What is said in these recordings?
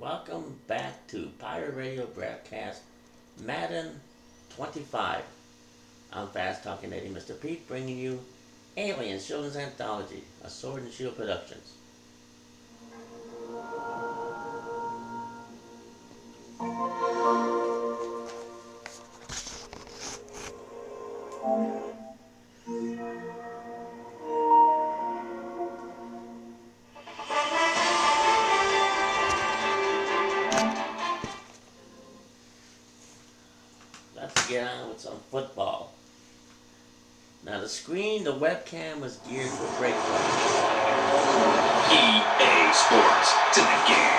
Welcome back to Pirate Radio broadcast Madden 25. I'm Fast Talking Eddie, Mr. Pete, bringing you Aliens Children's Anthology, a Sword and Shield Productions. Let's get on with some football. Now the webcam was geared for breakpoint. EA Sports, it's in the game.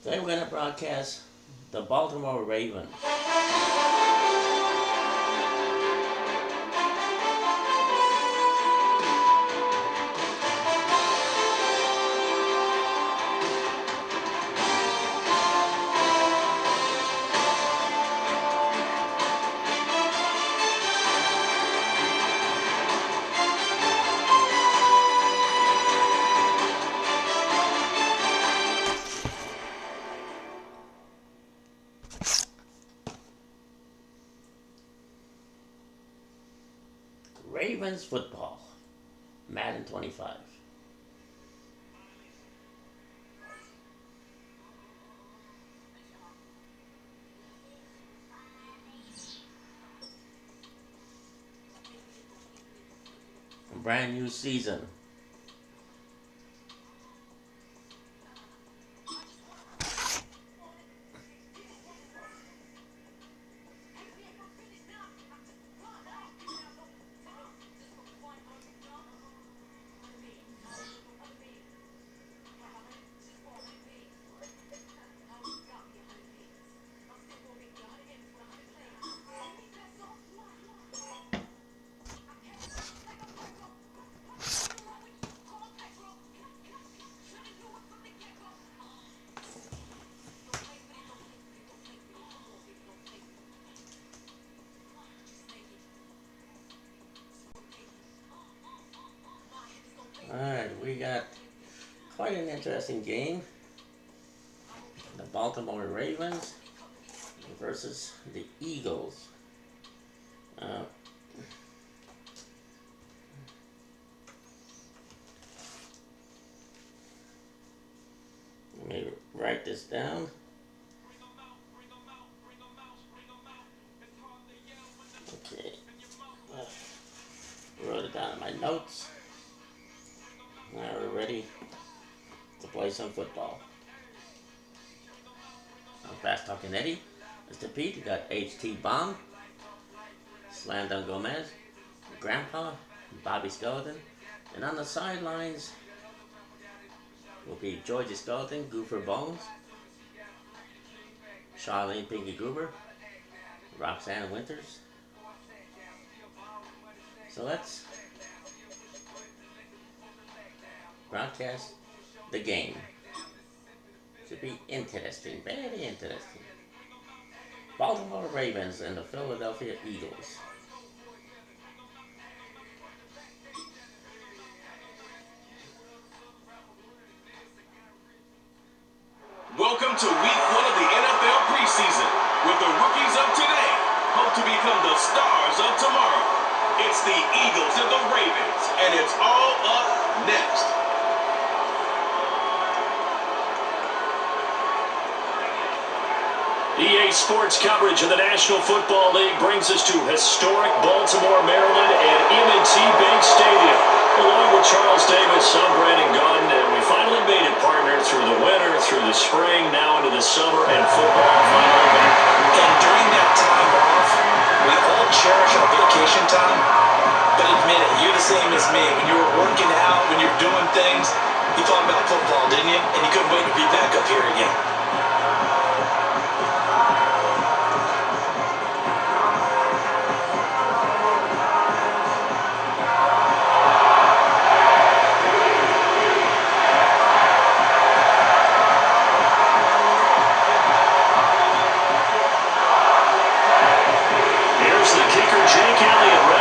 Today we're going to broadcast the Baltimore Ravens. Ravens football, Madden 25. A brand new season. Alright, we got quite an interesting game. The Baltimore Ravens versus the Eagles. Let me write this down. Okay. Wrote it down in my notes. Now we're ready to play some football. I'm Fast Talking Eddie. Mr. Pete, you got HT Bomb, Slam Dunk Gomez, Grandpa, Bobby Skeleton, and on the sidelines will be Georgie Skeleton, Goofer Bones, Charlene Pinky Goober, Roxanne Winters. So let's broadcast the game. Should be interesting, very interesting. Baltimore Ravens and the Philadelphia Eagles. Welcome to week 1 of the NFL preseason, with the rookies of today hope to become the stars of tomorrow. It's the Eagles and the Ravens, and it's all up next. EA Sports coverage of the National Football League brings us to historic Baltimore, Maryland and M&T Bank Stadium. Along with Charles Davis, I'm Brandon Gaudin, and we finally made it, partner, through the winter, through the spring, now into the summer, and football finally back. And during that time off, we all cherish our vacation time. But admit it, you're the same as me. When you were working out, when you're doing things, you thought about football, didn't you? And you couldn't wait to be back up here again. Here's the kicker, Jake Elliott.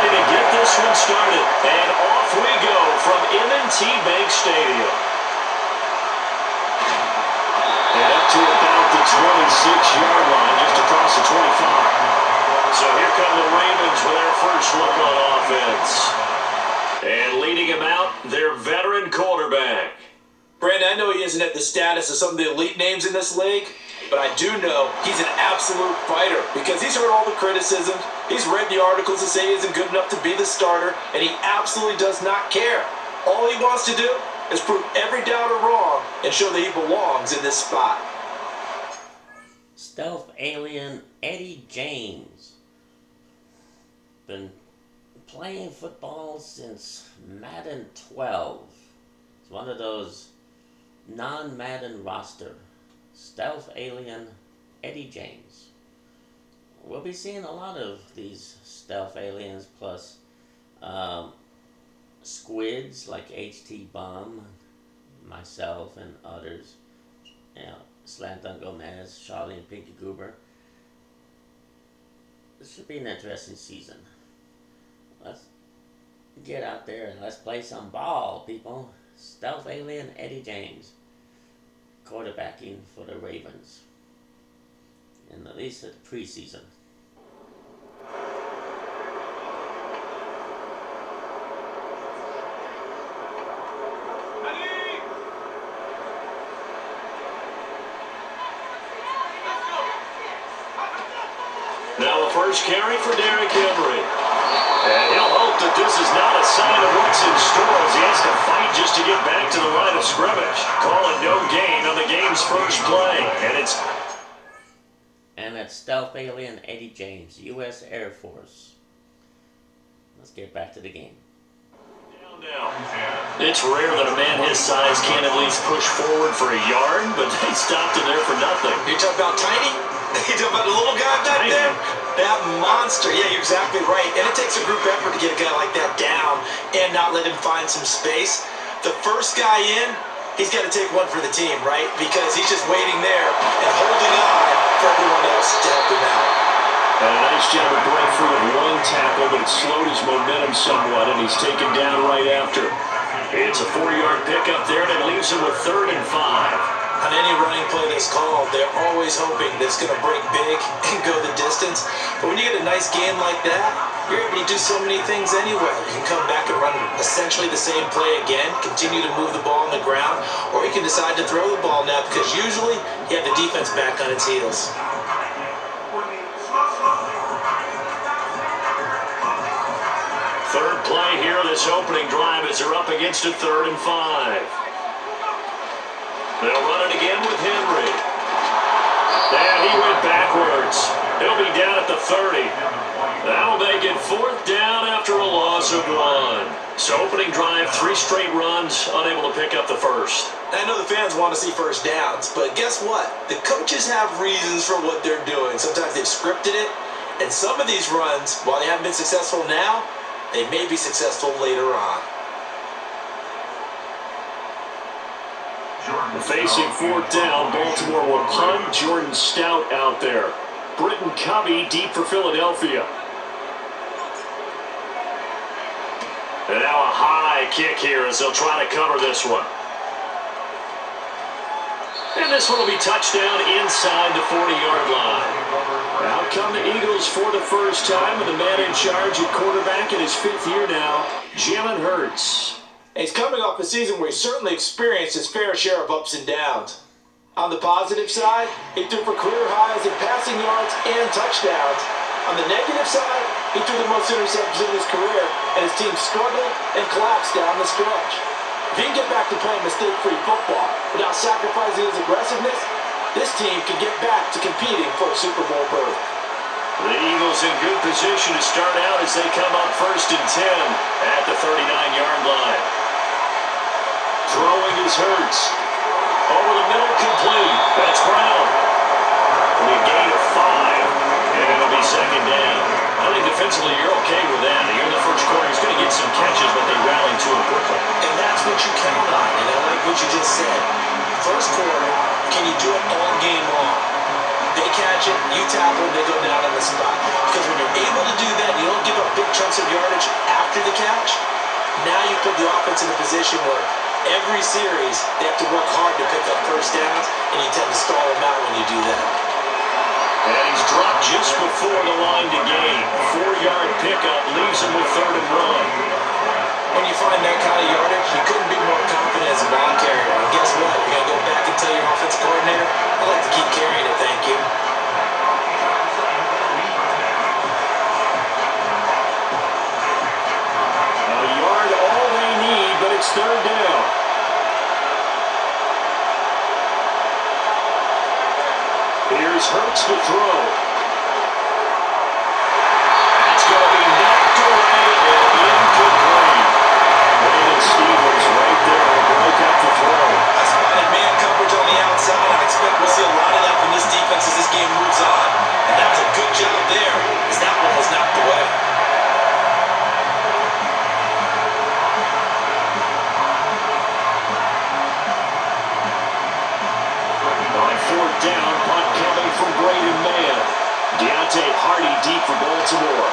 one started. And off we go from M&T Bank Stadium. And up to about the 26-yard line, just across the 25. So here come the Ravens with their first look on offense. And leading him out, their veteran quarterback. Brandon, I know he isn't at the status of some of the elite names in this league, but I do know he's an absolute fighter because he's heard all the criticisms. He's read the articles that say he isn't good enough to be the starter, and he absolutely does not care. All he wants to do is prove every doubter wrong and show that he belongs in this spot. Stealth alien Eddie James. Been playing football since Madden 12. It's one of those non-Madden roster. Stealth alien Eddie James. We'll be seeing a lot of these stealth aliens, plus squids like HT Bomb, myself, and others. Slam Dunk Gomez, Charlie, and Pinky Goober. This should be an interesting season. Let's get out there and let's play some ball, people. Stealth alien Eddie James, quarterbacking for the Ravens, in at least at the preseason. Now the first carry for Derrick Henry. And he'll hope that this is not a sign of what's in store as he has to fight just to get back to the line of scrimmage. Calling no gain on the game's first play. And it's Stealth Alien Eddie James, U.S. Air Force. Let's get back to the game. Now. It's rare that a man his size can't at least push forward for a yard, but they stopped him there for nothing. You talking about tiny? You talking about a little guy back there? That monster. Yeah, you're exactly right. And it takes a group effort to get a guy like that down and not let him find some space. The first guy in, he's got to take one for the team, right? Because he's just waiting there and holding on for everyone else to help him out. And a nice job of break free of one tackle, but it slowed his momentum somewhat, and he's taken down right after. It's a 4-yard pickup there, and it leaves him with 3rd and 5. On any running play that's called, they're always hoping that it's going to break big and go the distance. But when you get a nice game like that, you're able to do so many things anyway. You can come back and run essentially the same play again, continue to move the ball on the ground, or you can decide to throw the ball now because usually you have the defense back on its heels. Third play here, this opening drive as they're up against a 3rd and 5. They'll run it again with Henry. And he went backwards. He'll be down at the 30. That'll make it 4th down after a loss of 1. So opening drive, 3 straight runs, unable to pick up the first. I know the fans want to see first downs, but guess what? The coaches have reasons for what they're doing. Sometimes they've scripted it, and some of these runs, while they haven't been successful now, they may be successful later on. Facing 4th down, Baltimore will punt. Jordan Stout out there. Britton Covey deep for Philadelphia. And now a high kick here as they'll try to cover this one. And this one will be touchdown inside the 40-yard line. Out come the Eagles for the first time, with the man in charge at quarterback in his 5th year now, Jalen Hurts. He's coming off a season where he certainly experienced his fair share of ups and downs. On the positive side, he threw for career highs in passing yards and touchdowns. On the negative side, he threw the most interceptions in his career, and his team struggled and collapsed down the stretch. If he can get back to playing mistake-free football without sacrificing his aggressiveness, this team can get back to competing for a Super Bowl berth. The Eagles in good position to start out as they come up 1st and 10 at the 39-yard line. Throwing is Hurts. Over the middle, complete. That's Brown. And a gain of 5, and it'll be 2nd down. I think defensively you're okay with that. Here in the first quarter, he's going to get some catches, but they rally to him quickly. And that's what you count on, and I like what you just said. First quarter, can you do it all game long? They catch it, you tackle, they go down on the spot. Because when you're able to do that, you don't give up big chunks of yardage after the catch. Now you put the offense in a position where every series they have to work hard to pick up first downs, and you tend to stall them out when you do that. And he's dropped just before the line to gain. 4-yard pickup leaves him with 3rd and 1. When you find that kind of yardage, you couldn't be more confident as a ball carrier. And guess what? You're going to go back and tell your offensive coordinator, I'd like to keep carrying it, thank you. A yard all they need, but it's 3rd down. Here's Hurts to throw. That's going to be knocked away and incomplete. Brandon Stevens right there to break up the throw. I spotted man coverage on the outside. I expect we'll see a lot of that from this defense as this game moves on. And that was a good job there, as that one was knocked away. On 4th down, punt coming from Braden Mann. Deontay Hardy deep for Baltimore.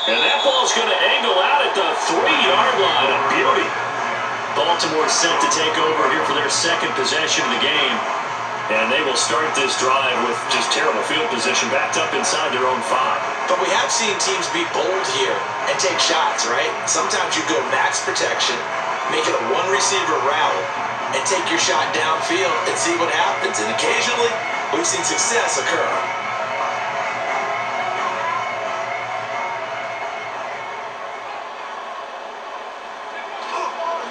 And that ball's going to angle out at the 3-yard line. A beauty. Baltimore set to take over here for their 2nd possession of the game. And they will start this drive with just terrible field position backed up inside their own 5. But we have seen teams be bold here and take shots, right? Sometimes you go max protection, make it a one-receiver route, and take your shot downfield and see what happens. And occasionally, we've seen success occur.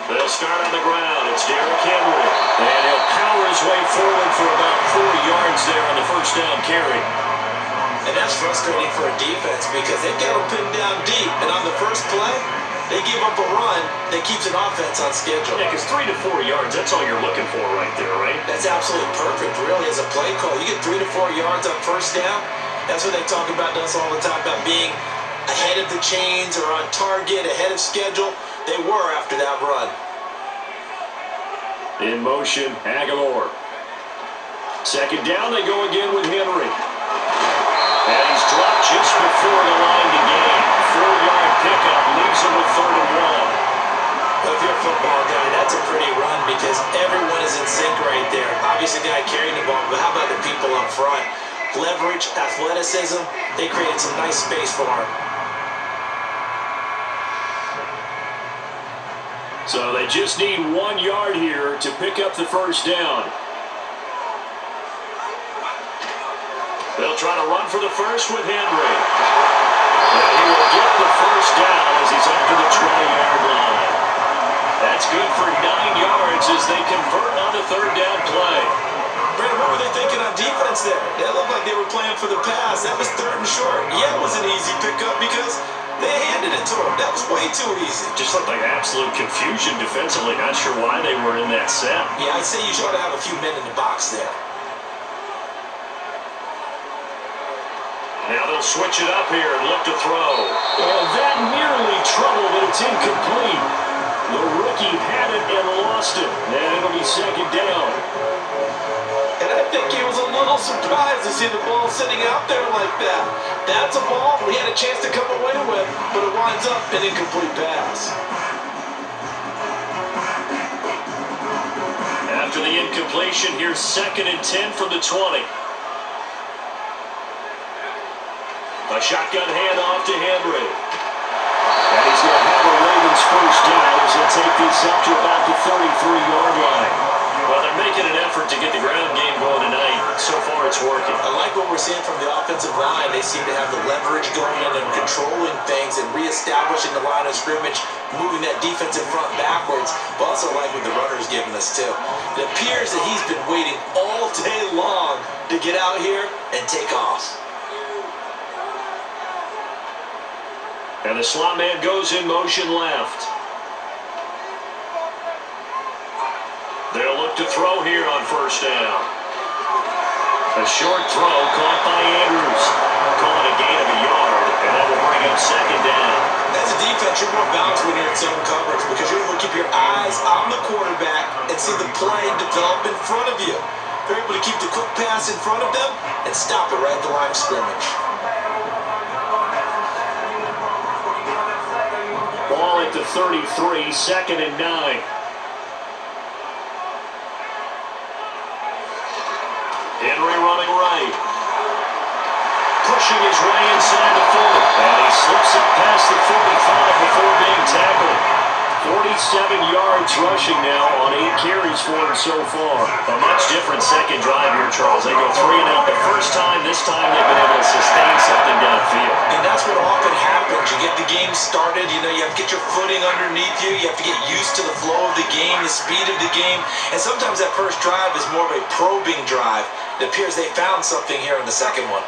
They'll start on the ground. It's Derrick Henry. And he'll power his way forward for about 4 yards there on the 1st down carry. And that's frustrating for a defense because they've got them pinned down deep. And on the first play, they give up a run that keeps an offense on schedule. Yeah, because 3 to 4 yards, that's all you're looking for right there, right? That's absolutely perfect, really, as a play call. You get 3 to 4 yards on 1st down. That's what they talk about us all the time, about being ahead of the chains or on target, ahead of schedule. They were after that run. In motion, Aguilar. 2nd down, they go again with Henry. And he's dropped just before the line to gain. 4-yard pickup leaves him with 3rd and 1. Well, if you're a football guy, that's a pretty run because everyone is in sync right there. Obviously, the guy carrying the ball, but how about the people up front? Leverage, athleticism, they created some nice space for him. So they just need 1 yard here to pick up the 1st down. They'll try to run for the first with Henry. And he will get the 1st down as he's up to the 20-yard line. That's good for 9 yards as they convert on the 3rd down play. Brandon, what were they thinking on defense there? They looked like they were playing for the pass. That was 3rd and short. Yeah, it was an easy pickup because they handed it to him. That was way too easy. Just looked like absolute confusion defensively. Not sure why they were in that set. Yeah, I'd say you should have a few men in the box there. Now they'll switch it up here and look to throw. And that nearly trouble, but it's incomplete. The rookie had it and lost it. And it'll be 2nd down. And I think he was a little surprised to see the ball sitting out there like that. That's a ball we had a chance to come away with, but it winds up an incomplete pass. After the incompletion, here's 2nd and 10 from the 20. A shotgun handoff to Henry. And he's going to have a Ravens 1st down as he'll take this up to about the 33-yard line. Well, they're making an effort to get the ground game going tonight. So far, it's working. I like what we're seeing from the offensive line. They seem to have the leverage going in and controlling things and reestablishing the line of scrimmage, moving that defensive front backwards. But also like what the runner's giving us, too. It appears that he's been waiting all day long to get out here and take off. And the slot man goes in motion left. They'll look to throw here on 1st down. A short throw caught by Andrews. Call it a gain of a yard. And that will bring up second down. As a defense, you're more balanced when you're in zone coverage because you're able to keep your eyes on the quarterback and see the play develop in front of you. They're able to keep the quick pass in front of them and stop it right at the line of scrimmage. Ball at the 33, 2nd and 9. Henry running right. Pushing his way inside the 40. And he slips up past the 45 before being tackled. 47 yards rushing now on 8 carries for him so far. A much different second drive here, Charles. They go 3 and out the first time. This time they've been able to sustain something downfield. And that's what often happens. You get the game started, you have to get your footing underneath you. You have to get used to the flow of the game, the speed of the game. And sometimes that first drive is more of a probing drive. It appears they found something here in the second one.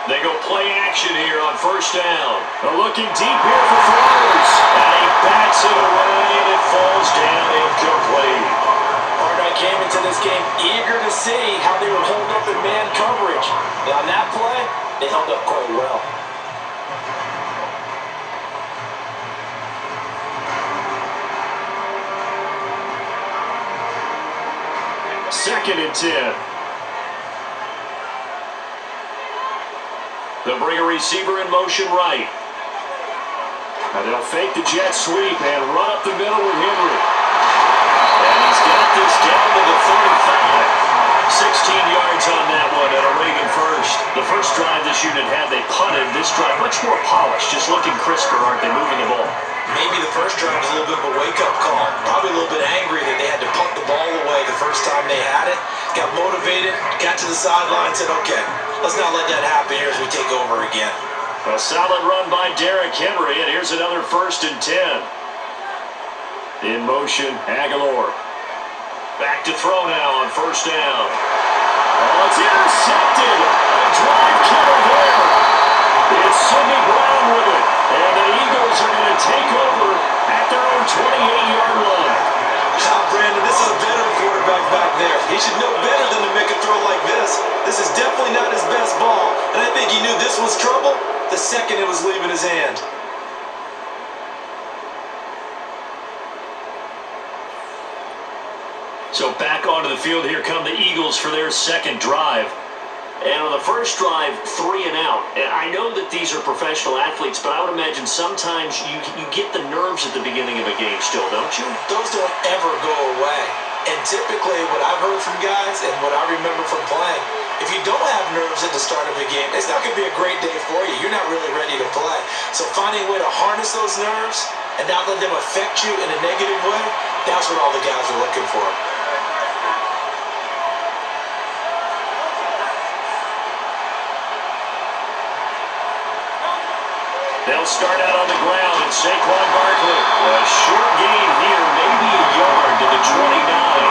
They go play action here on first down. They're looking deep here for Flowers. And he bats it away, and it falls down incomplete. Hardknight came into this game eager to see how they would hold up in man coverage. And on that play, they held up quite well. Second and 10. They'll bring a receiver in motion right. And they'll fake the jet sweep and run up the middle with Henry. And he's got this down to the 35. 16 yards on that one at a Reagan first. The first drive this unit had, they punted. This drive, much more polished, just looking crisper, aren't they, moving the ball? Maybe the first drive was a little bit of a wake-up call. Probably a little bit angry that they had to punt the ball away the first time they had it. Got motivated, got to the sideline, said, okay, let's not let that happen here as we take over again. A solid run by Derrick Henry, and here's another 1st and 10. In motion, Aguilar. Back to throw now on first down. Oh, it's intercepted. A drive killer there. It's Sidney Brown with it. And the Eagles are going to take over at their own 28-yard line. Brandon, this is a veteran quarterback back there. He should know better than to make a throw like this. This is definitely not his best ball. And I think he knew this was trouble the second it was leaving his hand. So back onto the field, here come the Eagles for their second drive. And on the first drive, 3 and out. And I know that these are professional athletes, but I would imagine sometimes you get the nerves at the beginning of a game still, don't you? Those don't ever go away. And typically what I've heard from guys and what I remember from playing, if you don't have nerves at the start of a game, it's not going to be a great day for you. You're not really ready to play. So finding a way to harness those nerves and not let them affect you in a negative way, that's what all the guys are looking for. They'll start out on the ground, and Saquon Barkley, a short gain here, maybe a yard to the 29.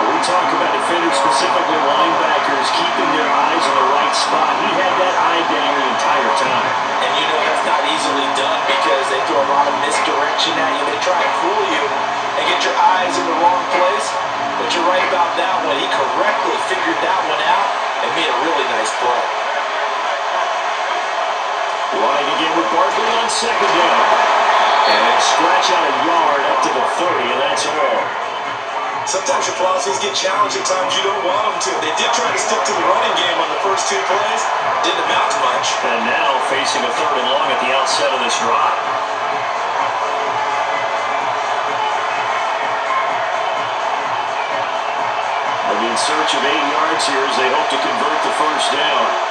We talk about defenders, specifically linebackers, keeping their eyes in the right spot. He had that eye down the entire time. And that's not easily done because they throw a lot of misdirection at you. They try and fool you and get your eyes in the wrong place. But you're right about that one. He correctly figured that one out and made a really nice play. Running again with Barkley on second down. And scratch out a yard up to the 30, and that's all. Sometimes your philosophies get challenged at times you don't want them to. They did try to stick to the running game on the first 2 plays. Didn't amount to much. And now facing a 3rd and long at the outset of this drive. They'll be in search of 8 yards here as they hope to convert the first down.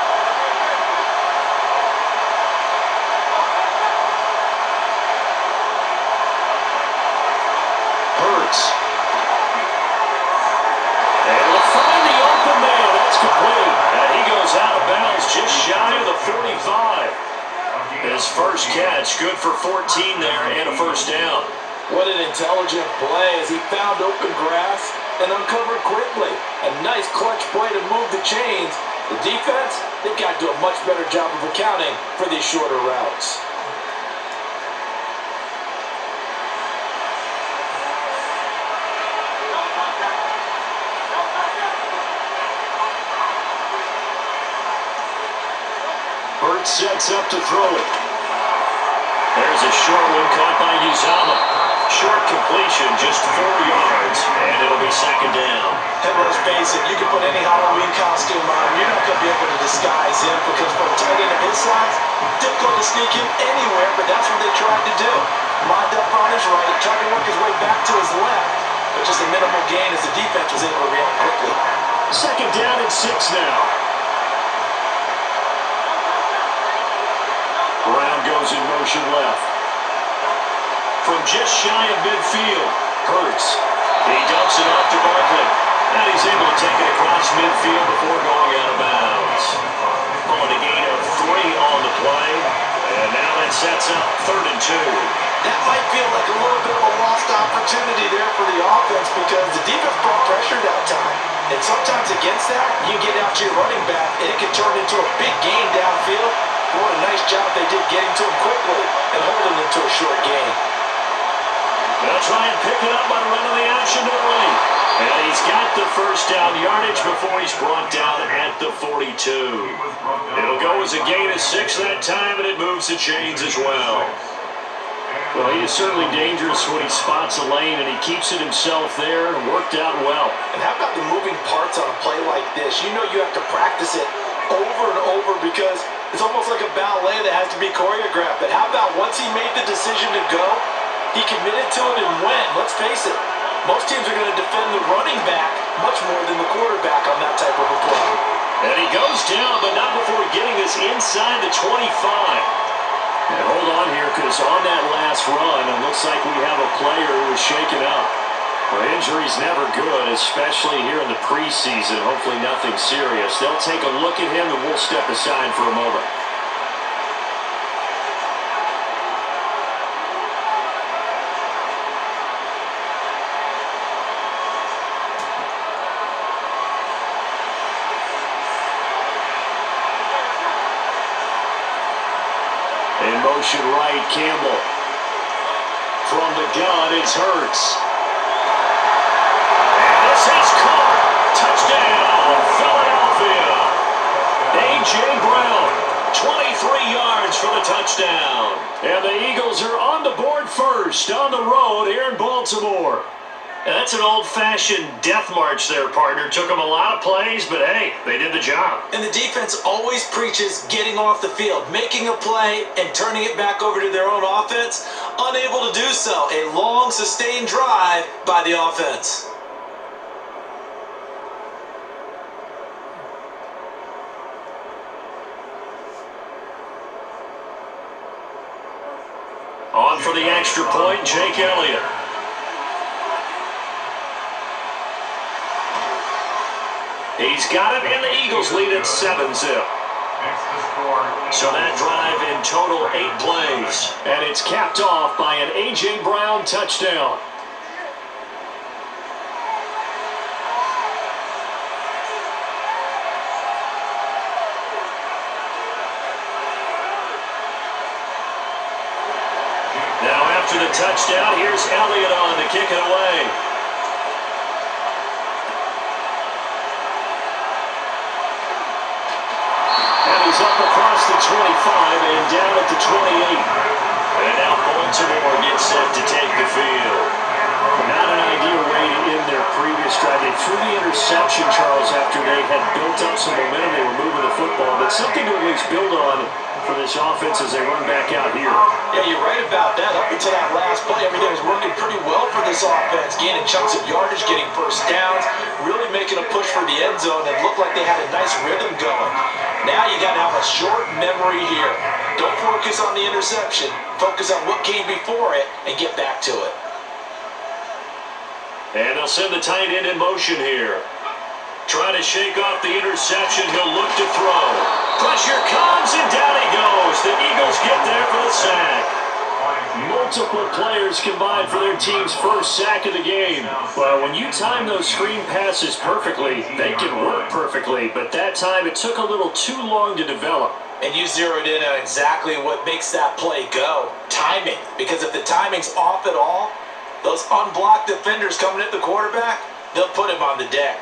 And we'll find the open man. That's complete. And he goes out of bounds just shy of the 45. His first catch, good for 14 there and a first down. What an intelligent play as he found open grass and uncovered quickly. A nice clutch play to move the chains. The defense, they've got to do a much better job of accounting for these shorter routes. Hurts sets up to throw it. There's a short one caught by Uzama. Short completion, just 4 yards, and it'll be second down. And let's face it, you can put any Halloween costume on, you're not going to be able to disguise him because for a tight end of his size, difficult to sneak him anywhere, but that's what they tried to do. Lined up on his right, tried to work his way back to his left, but just a minimal gain as the defense was able to react quickly. Second down and 6 now. Brown goes in motion left. From just shy of midfield, Hurts. He dumps it off to Barkley. And he's able to take it across midfield before going out of bounds. Calling a gain of 3 on the play. And now that sets up 3rd and 2. That might feel like a little bit of a lost opportunity there for the offense because the defense brought pressure that time. And sometimes against that, you get out to your running back and it can turn into a big gain downfield. What a nice job they did getting to him quickly and holding him to a short gain. They'll try and pick it up by running the action to the right. And he's got the first down yardage before he's brought down at the 42. It'll go as a gain of 6 that time, and it moves the chains as well. Well, he is certainly dangerous when he spots a lane, and he keeps it himself there and worked out well. And how about the moving parts on a play like this? You know you have to practice it over and over because it's almost like a ballet that has to be choreographed. But how about once he made the decision to go, he committed to it and went. Let's face it, most teams are going to defend the running back much more than the quarterback on that type of a play. And he goes down, but not before getting this inside the 25. And hold on here, because on that last run, it looks like we have a player who was shaken up. Well, injury's never good, especially here in the preseason. Hopefully nothing serious. They'll take a look at him, and we'll step aside for a moment. In motion right, Campbell. From the gun, it's Hurts. And this is caught. Touchdown, Philadelphia. A.J. Brown, 23 yards for the touchdown. And the Eagles are on the board first on the road here in Baltimore. And that's an old-fashioned death march there, partner. Took them a lot of plays, but hey, they did the job. And the defense always preaches getting off the field, making a play, and turning it back over to their own offense. Unable to do so. A long, sustained drive by the offense. On for the extra point, Jake Elliott. He's got it, and the Eagles lead at 7-zip. So that drive in total 8 plays. And it's capped off by an A.J. Brown touchdown. Now after the touchdown, here's Elliott on to kick it away. He's up across the 25 and down at the 28. And now Baltimore gets set to take the field. Not an ideal way to end their previous drive. They threw the interception, Charles, after they had built up some momentum. They were moving the football, but something to at least build on for this offense as they run back out here. Yeah, you're right about that. Up until that last play, everything was working pretty well for this offense. Gaining chunks of yardage, getting first downs, really making a push for the end zone, and looked like they had a nice rhythm going. Now you got to have a short memory here. Don't focus on the interception. Focus on what came before it and get back to it. And they'll send the tight end in motion here. Trying to shake off the interception. He'll look to throw. Pressure comes, and down he goes. The Eagles get there for the sack. Multiple players combined for their team's first sack of the game. Well, when you time those screen passes perfectly, they can work perfectly. But that time, it took a little too long to develop. And you zeroed in on exactly what makes that play go. Timing. Because if the timing's off at all, those unblocked defenders coming at the quarterback, they'll put him on the deck.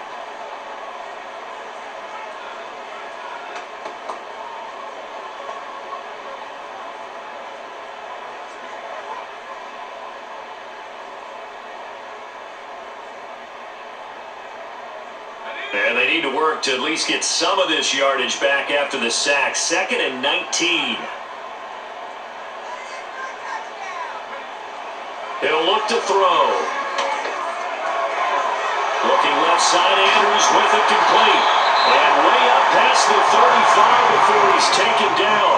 And they need to work to at least get some of this yardage back after the sack. 2nd and 19. He'll look to throw. Looking left side, Andrews with it complete. And way up past the 35 before he's taken down.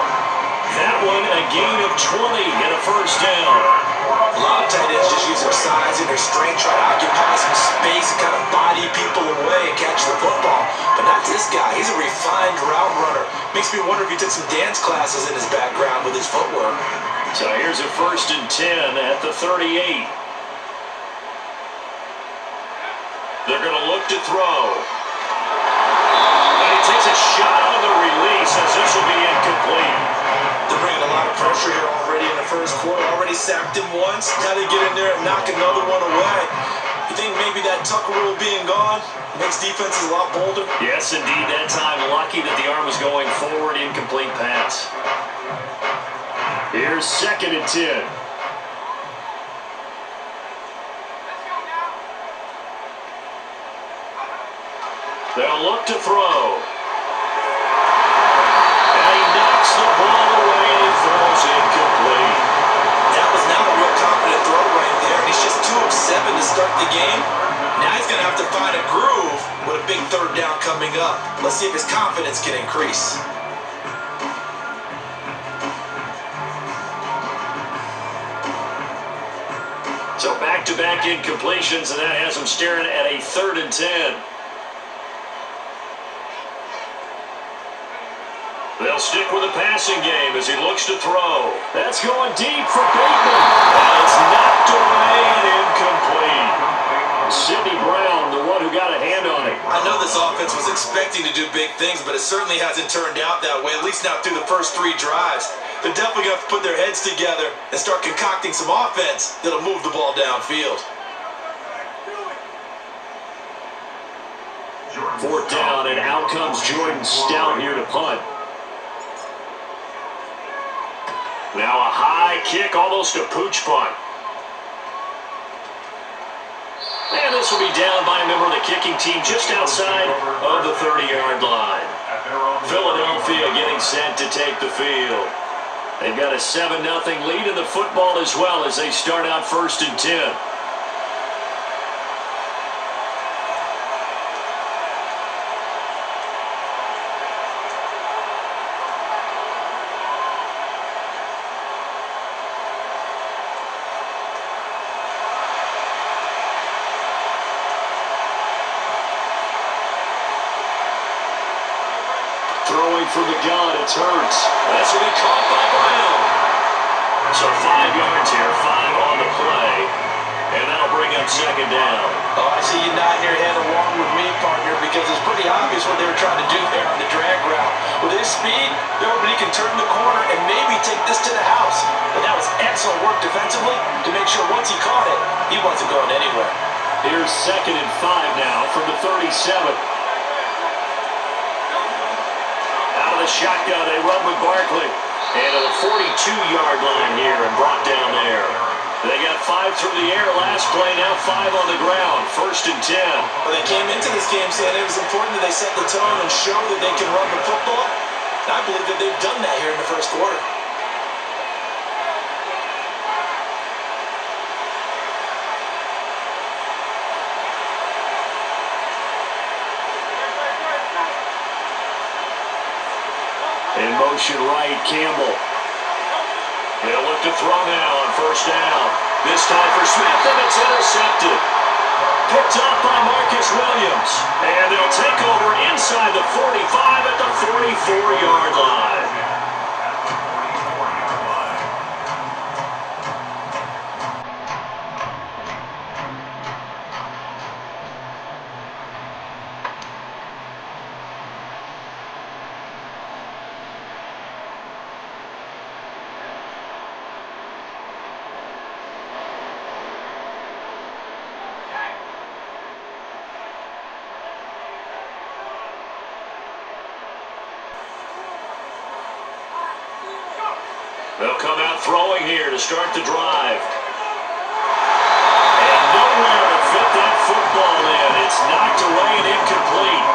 That one a gain of 20 and a first down. A lot of tight ends just use their size and their strength, try to occupy some space and kind of body people away and catch the football. But not this guy. He's a refined route runner. Makes me wonder if he took some dance classes in his background with his footwork. So here's a 1st and 10 at the 38. They're going to look to throw. And he takes a shot on the release as this will be incomplete. They're bringing a lot of pressure here already in the first quarter. Already sacked him once. Now they get in there and knock another one away. You think maybe that Tucker rule being gone makes defenses a lot bolder? Yes, indeed. That time, lucky that the arm was going forward. Incomplete pass. Here's 2nd and 10. They'll look to throw. And he knocks the ball away and he throws incomplete. That was not a real confident throw right there. He's just 2 of 7 to start the game. Now he's going to have to find a groove with a big 3rd down coming up. Let's see if his confidence can increase. So back-to-back incompletions, and that has him staring at a 3rd and 10. They'll stick with the passing game as he looks to throw. That's going deep for Bateman. And it's knocked away and incomplete. Sidney Brown, the one who got a hand on it. I know this offense was expecting to do big things, but it certainly hasn't turned out that way, at least not through the first 3 drives. They're definitely going to have to put their heads together and start concocting some offense that'll move the ball downfield. 4th down, and out comes Jordan Stout here to punt. Now a high kick, almost a pooch punt. And this will be down by a member of the kicking team just outside of the 30-yard line. Philadelphia getting set to take the field. They've got a 7-0 lead in the football as well as they start out 1st and 10. Throwing from the gun, it's Hurts. That's going to be caught by Brown. So 5 yards here, 5 on the play. And that'll bring up 2nd down. Oh, I see you nodding your head along with me, partner, because it's pretty obvious what they were trying to do there on the drag route. With his speed, he can turn the corner and maybe take this to the house. But that was excellent work defensively to make sure once he caught it, he wasn't going anywhere. Here's 2nd and 5 now from the 37. Out of the shotgun, they run with Barkley. And to the 42-yard line here and brought down there. They got 5 through the air last play, now 5 on the ground. 1st and 10. Well, they came into this game saying it was important that they set the tone and show that they can run the football. And I believe that they've done that here in the first quarter. In motion right, Campbell. They'll look to throw now on 1st down. This time for Smith, and it's intercepted. Picked up by Marcus Williams. And they'll take over inside the 45 at the 44-yard line. They'll come out throwing here to start the drive. And nowhere to fit that football in. It's knocked away and incomplete.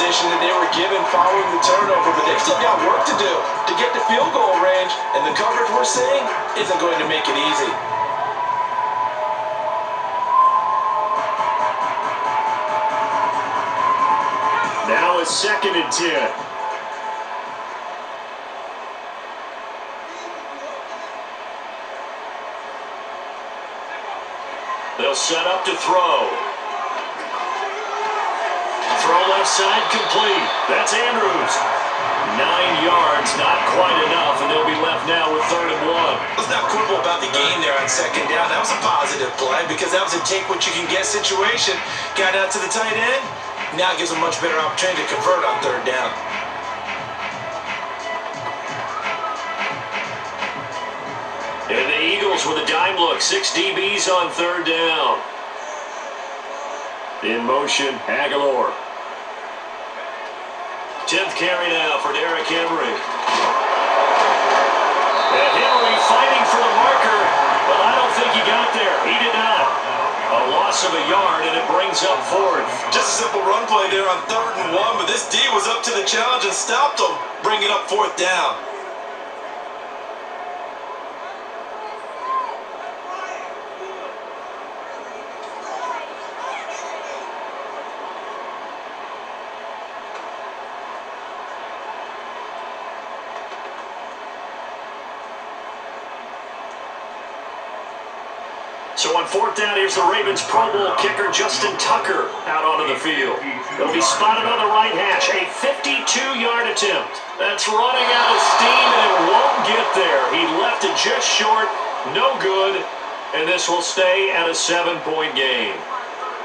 position that they were given following the turnover, but they've still got work to do to get to field goal range, and the coverage we're seeing isn't going to make it easy. Now it's 2nd and 10. They'll set up to throw. Throw left side complete. That's Andrews. 9 yards, not quite enough, and they'll be left now with 3rd and 1. Let's not quibble about the gain there on 2nd down. That was a positive play because that was a take what you can get situation. Got out to the tight end. Now it gives a much better opportunity to convert on 3rd down. And the Eagles with a dime look. 6 DBs on 3rd down. In motion, Aguilar. 10th carry now for Derrick Henry. And Henry fighting for the marker, but I don't think he got there. He did not. A loss of a yard, and it brings up 4th. Just a simple run play there on 3rd and 1, but this D was up to the challenge and stopped him, bringing up 4th down. So on 4th down, here's the Ravens Pro Bowl kicker Justin Tucker out onto the field. He'll be spotted on the right hash. A 52-yard attempt. That's running out of steam, and it won't get there. He left it just short. No good. And this will stay at a 7-point game.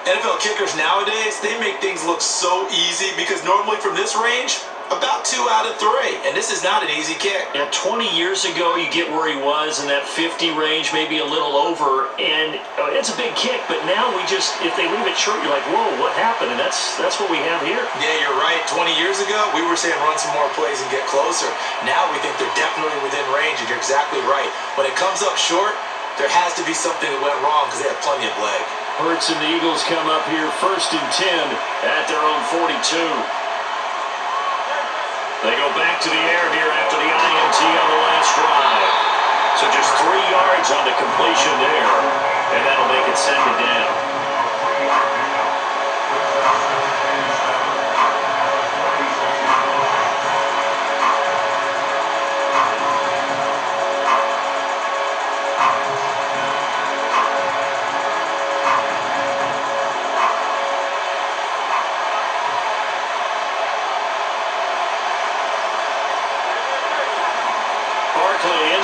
NFL kickers nowadays, they make things look so easy because normally from this range, about 2 out of 3. And this is not an easy kick. Yeah, 20 years ago, you get where he was in that 50 range, maybe a little over, and it's a big kick, but now we just, if they leave it short, you're like, whoa, what happened? And that's what we have here. Yeah, you're right. 20 years ago, we were saying run some more plays and get closer. Now we think they're definitely within range, and you're exactly right. When it comes up short, there has to be something that went wrong because they have plenty of leg. Hurts and the Eagles come up here 1st and 10 at their own 42. They go back to the air here after the INT on the last drive. So just 3 yards on the completion there, and that'll make it 2nd down.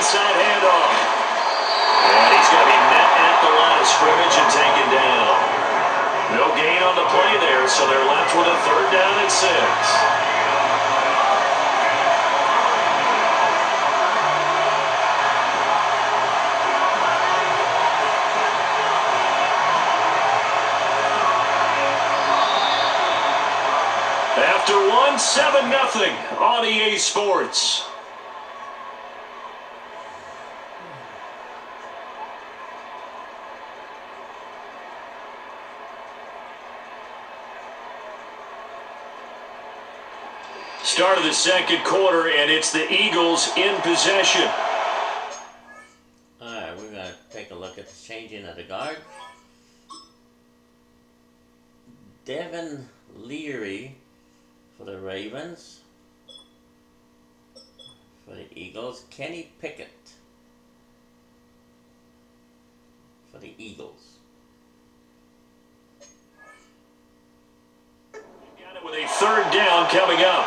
Inside handoff. And he's going to be met at the line of scrimmage and taken down. No gain on the play there, so they're left with a 3rd down and 6. After 1, 7-0 on EA Sports. Start of the 2nd quarter, and it's the Eagles in possession. All right, we're going to take a look at the changing of the guard. Devin Leary for the Ravens. For the Eagles, Kenny Pickett for the Eagles. Got it with a 3rd down coming up.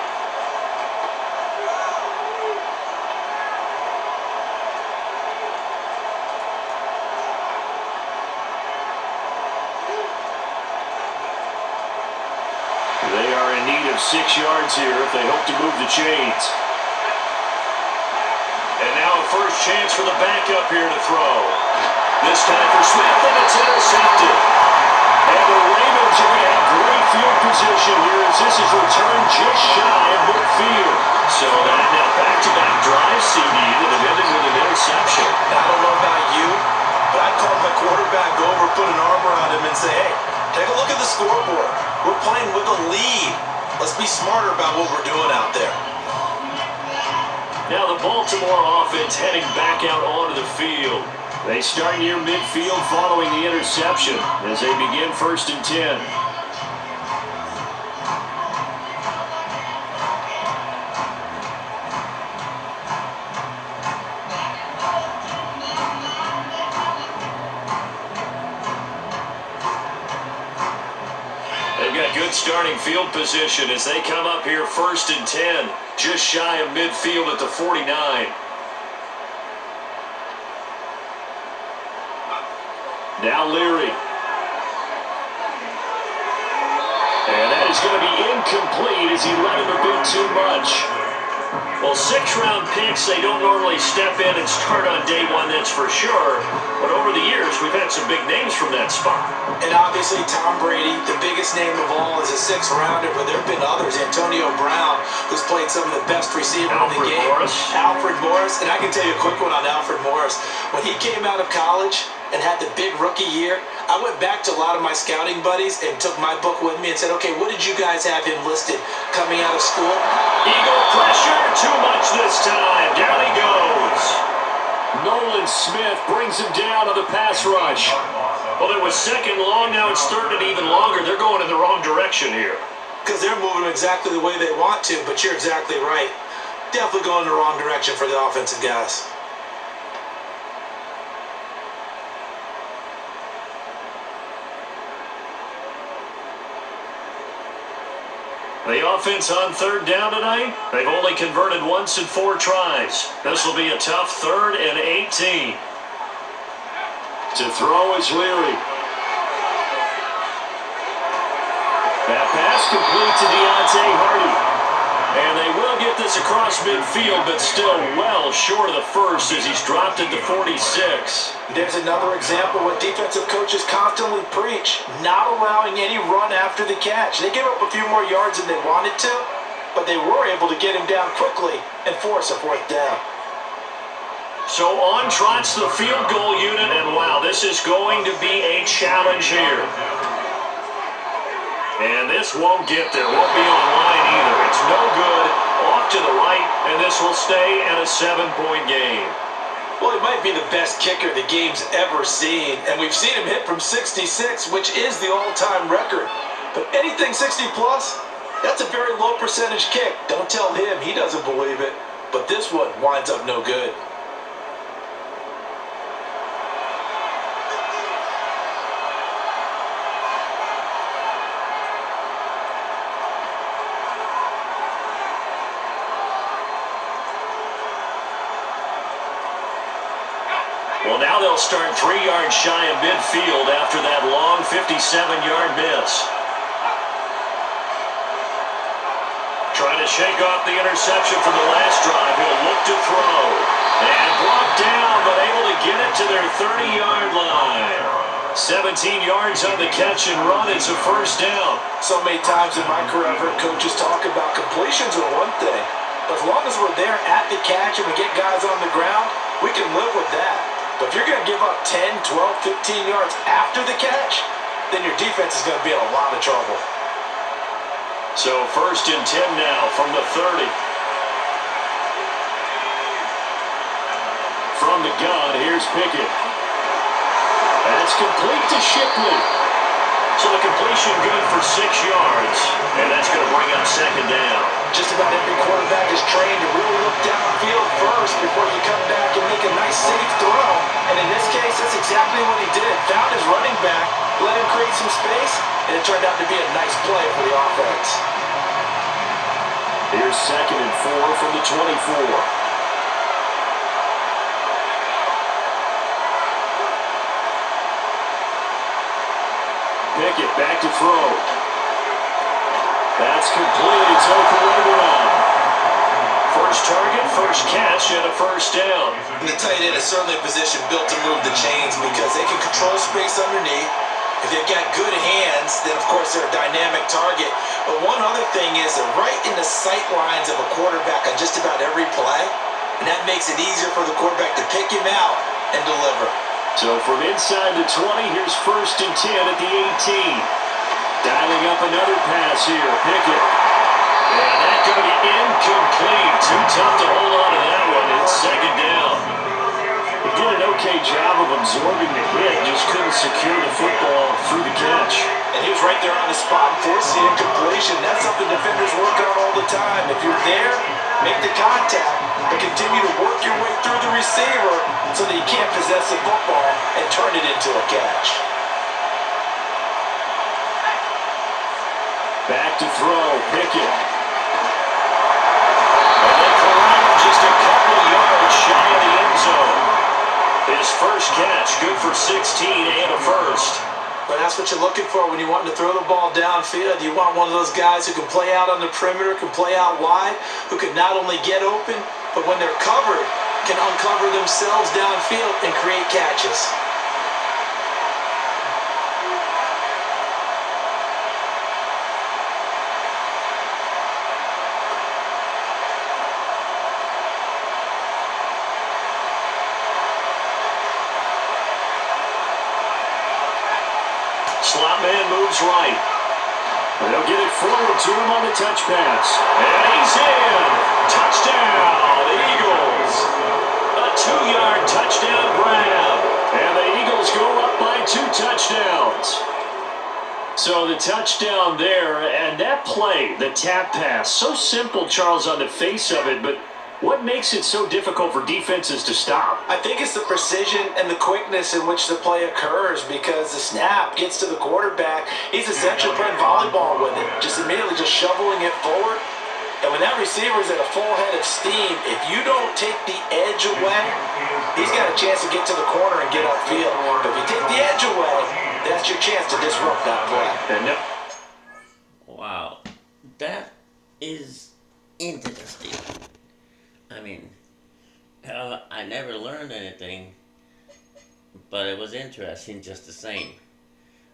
They are in need of 6 yards here if they hope to move the chains. And now a first chance for the backup here to throw. This time for Smith, and it's intercepted. And the Ravens are going to have great field position here as this is returned just shy of midfield. So that now back-to-back drive CD that have ended with an interception. I don't know about you, but I'd call my quarterback over, put an arm around him, and say, hey, take a look at the scoreboard. We're playing with a lead. Let's be smarter about what we're doing out there. Now the Baltimore offense heading back out onto the field. They start near midfield following the interception as they begin 1st and 10. They've got good starting field position as they come up here 1st and 10, just shy of midfield at the 49. Now Leary. And that is going to be incomplete as he let him a bit too much. Well, 6-round picks, they don't normally step in and start on day one, that's for sure. But over the years, we've had some big names from that spot. And obviously, Tom Brady, the biggest name of all, is a 6th-rounder, but there have been others. Antonio Brown, who's played some of the best receiver in the game. Alfred Morris. And I can tell you a quick one on Alfred Morris. When he came out of college and had the big rookie year, I went back to a lot of my scouting buddies and took my book with me and said, okay, what did you guys have him listed coming out of school? Eagle pressure, too much this time. Down he goes. Nolan Smith brings him down on the pass rush. Well, it was 2nd long, now it's 3rd and even longer. They're going in the wrong direction here. Because they're moving exactly the way they want to, but you're exactly right. Definitely going in the wrong direction for the offensive guys. The offense on 3rd down tonight, they've only converted once in 4 tries. This will be a tough 3rd and 18. To throw is Leary. That pass complete to Deontay Hardy. And they will get this across midfield, but still well short of the first as he's dropped it to 46. There's another example what defensive coaches constantly preach, not allowing any run after the catch. They gave up a few more yards than they wanted to, but they were able to get him down quickly and force a 4th down. So on trots the field goal unit, and wow, this is going to be a challenge here. And this won't get there, won't be on line either. It's no good, off to the right, and this will stay at a 7-point game. Well, he might be the best kicker the game's ever seen, and we've seen him hit from 66, which is the all-time record. But anything 60-plus, that's a very low percentage kick. Don't tell him, he doesn't believe it. But this one winds up no good. Well, now they'll start 3 yards shy of midfield after that long 57-yard miss. Trying to shake off the interception from the last drive. He'll look to throw. And brought down, but able to get it to their 30-yard line. 17 yards on the catch and run. It's a 1st down. So many times in my career, I've heard coaches talk about completions are one thing. But as long as we're there at the catch and we get guys on the ground, we can live with that. But if you're going to give up 10, 12, 15 yards after the catch, then your defense is going to be in a lot of trouble. So 1st and 10 now from the 30. From the gun, here's Pickett. That's complete to Shipley. So the completion good for 6 yards. And that's going to bring up 2nd down. Just about every quarterback is trained to really look downfield first before you come back and make a nice safe throw. And in this case, that's exactly what he did. Found his running back, let him create some space, and it turned out to be a nice play for the offense. Here's 2nd and 4 from the 24. Pickett back to throw. That's complete. It's over right around. First target, first catch, and a 1st down. And the tight end is certainly a position built to move the chains because they can control space underneath. If they've got good hands, then of course they're a dynamic target. But one other thing is they're right in the sight lines of a quarterback on just about every play. And that makes it easier for the quarterback to pick him out and deliver. So from inside the 20, here's 1st and 10 at the 18. Dialing up another pass here. Pickett. And that's going to be incomplete. Too tough to hold on to that one. It's second down. He did an okay job of absorbing the hit, just couldn't secure the football through the catch. And he was right there on the spot and forced the incompletion. That's something defenders work on all the time. If you're there, make the contact, but continue to work your way through the receiver so that you can't possess the football and turn it into a catch. Back to throw, Pickett. And they collide just a couple yards shy of the end zone. His first catch, good for 16 and a first. But that's what you're looking for when you want to throw the ball downfield. You want one of those guys who can play out on the perimeter, can play out wide, who can not only get open, but when they're covered, can uncover themselves downfield and create catches. Slot man moves right. They'll get it forward to him on the touch pass. And he's in. Touchdown, Eagles. A 2-yard touchdown grab. And the Eagles go up by 2 touchdowns. So the touchdown there, and that play, the tap pass, so simple, Charles, on the face of it, but what makes it so difficult for defenses to stop? I think it's the precision and the quickness in which the play occurs, because the snap gets to the quarterback. He's essentially playing volleyball with it, just immediately just shoveling it forward. And when that receiver's at a full head of steam, if you don't take the edge away, he's got a chance to get to the corner and get upfield. But if you take the edge away, that's your chance to disrupt that play. Wow, that is interesting. I mean, I never learned anything, but it was interesting just the same.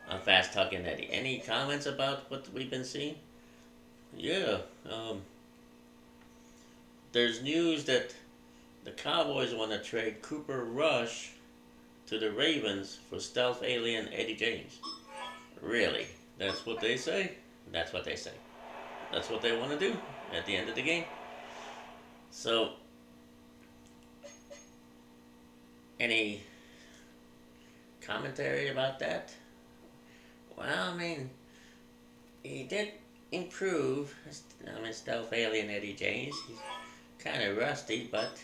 I'm Fast Talking Eddie. Any comments about what we've been seeing? Yeah, there's news that the Cowboys want to trade Cooper Rush to the Ravens for stealth alien Eddie James. Really? That's what they say? That's what they say. That's what they want to do at the end of the game. So, any commentary about that? Well, I mean, he did improve. I mean, stealth alien Eddie James. He's kind of rusty, but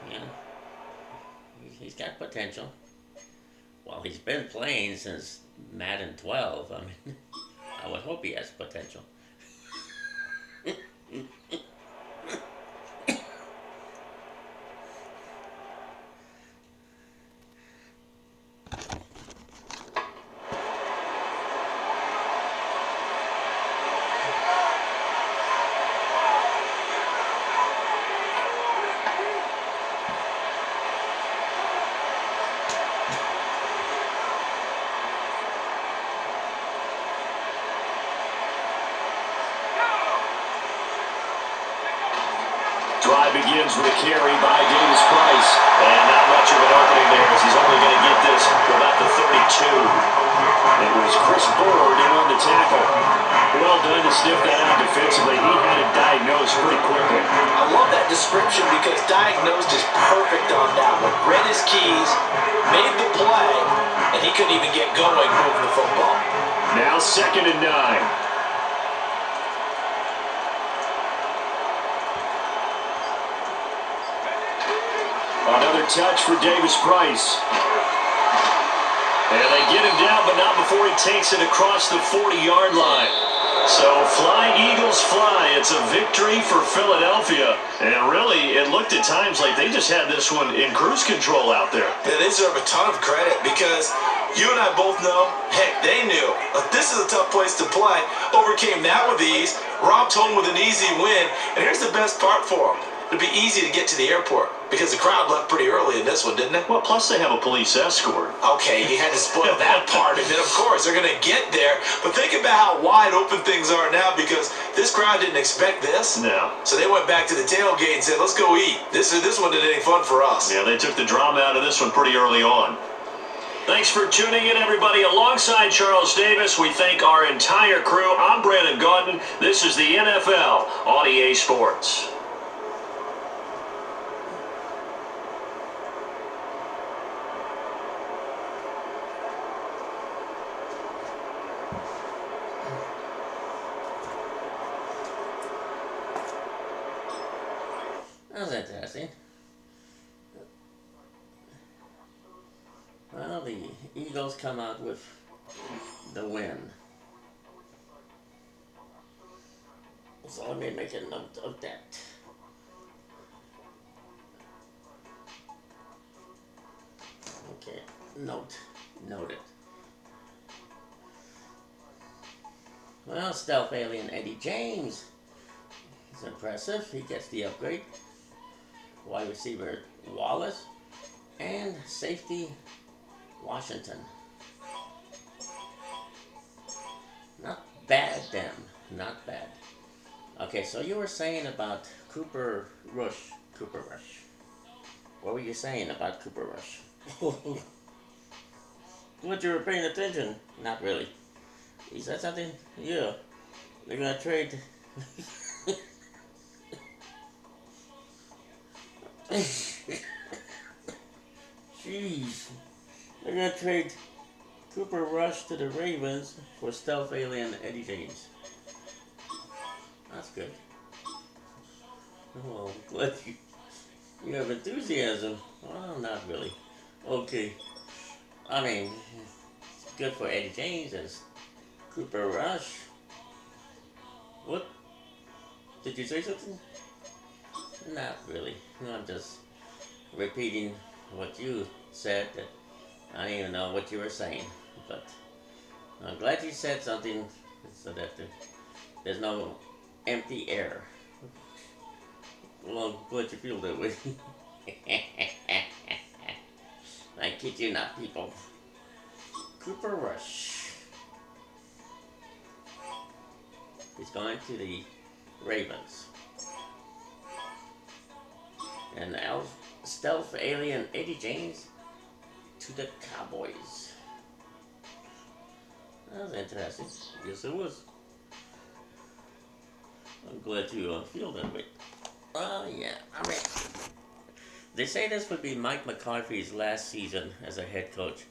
you know, he's got potential. Well, he's been playing since Madden 12. I mean, I would hope he has potential. Drive begins with a carry by Davis Price. And not much of an opening there, as he's only going to get this to about the 32. It was Chris Bird in on the tackle. Well done to sniff that out defensively. He had it diagnosed pretty quickly. I love that description because diagnosed is perfect on that one. Read his keys, made the play, and he couldn't even get going moving the football. Now 2nd and 9. Another touch for Davis Price. And they get him down, but not before he takes it across the 40-yard line. So fly, Eagles, fly. It's a victory for Philadelphia. And really, it looked at times like they just had this one in cruise control out there. They deserve a ton of credit because you and I both know, heck, they knew. This is a tough place to play. Overcame that with ease. Robbed home with an easy win. And here's the best part for them. It'd be easy to get to the airport because the crowd left pretty early in this one, didn't it? Well, plus they have a police escort. Okay, you had to spoil that part of it. Of course, they're going to get there. But think about how wide open things are now because this crowd didn't expect this. No. So they went back to the tailgate and said, let's go eat. This one didn't any fun for us. Yeah, they took the drama out of this one pretty early on. Thanks for tuning in, everybody. Alongside Charles Davis, we thank our entire crew. I'm Brandon Gaudin. This is the NFL on EA Sports. That was interesting. Well, the Eagles come out with the win. So let me make a note of that. Okay, noted. Well, Stealth Alien Eddie James is impressive. He gets the upgrade. Wide receiver Wallace and safety Washington. Not bad, them. Not bad. Okay, so you were saying about Cooper Rush. What were you saying about Cooper Rush? What, you were paying attention? Not really. He said something? Yeah. They're gonna trade. Jeez. They're gonna trade Cooper Rush to the Ravens for Stealth Alien Eddie James. That's good. Oh, I'm glad you have enthusiasm. Well, not really. Okay. I mean, it's good for Eddie James and Cooper Rush. What? Did you say something? Not really. I'm just repeating what you said. That I don't even know what you were saying. But I'm glad you said something so that there's no empty air. Well, I'm glad you feel that way. I kid you not, people. Cooper Rush. He's going to the Ravens. And Stealth Alien Eddie James to the Cowboys. That was interesting. Yes, it was. I'm glad you feel that way. Oh, yeah. I mean, they say this would be Mike McCarthy's last season as a head coach.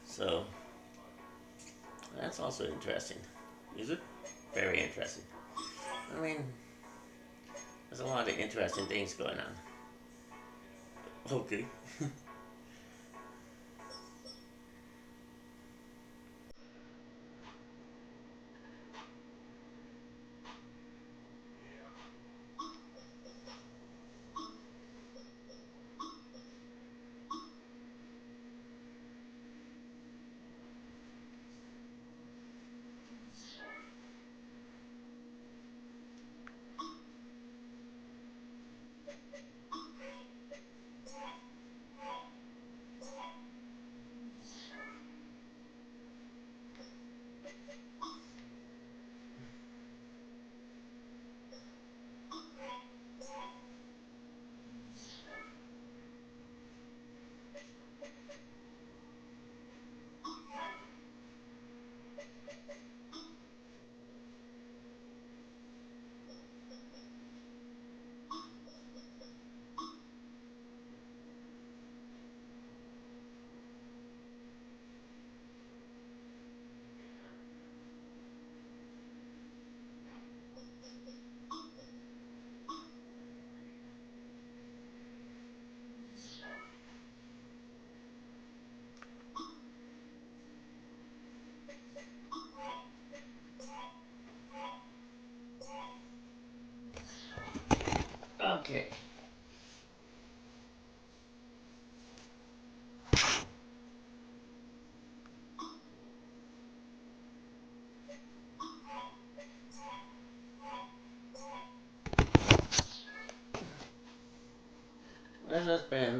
So, that's also interesting. Is it? Very interesting. I mean, there's a lot of interesting things going on. Okay. Okay. This has been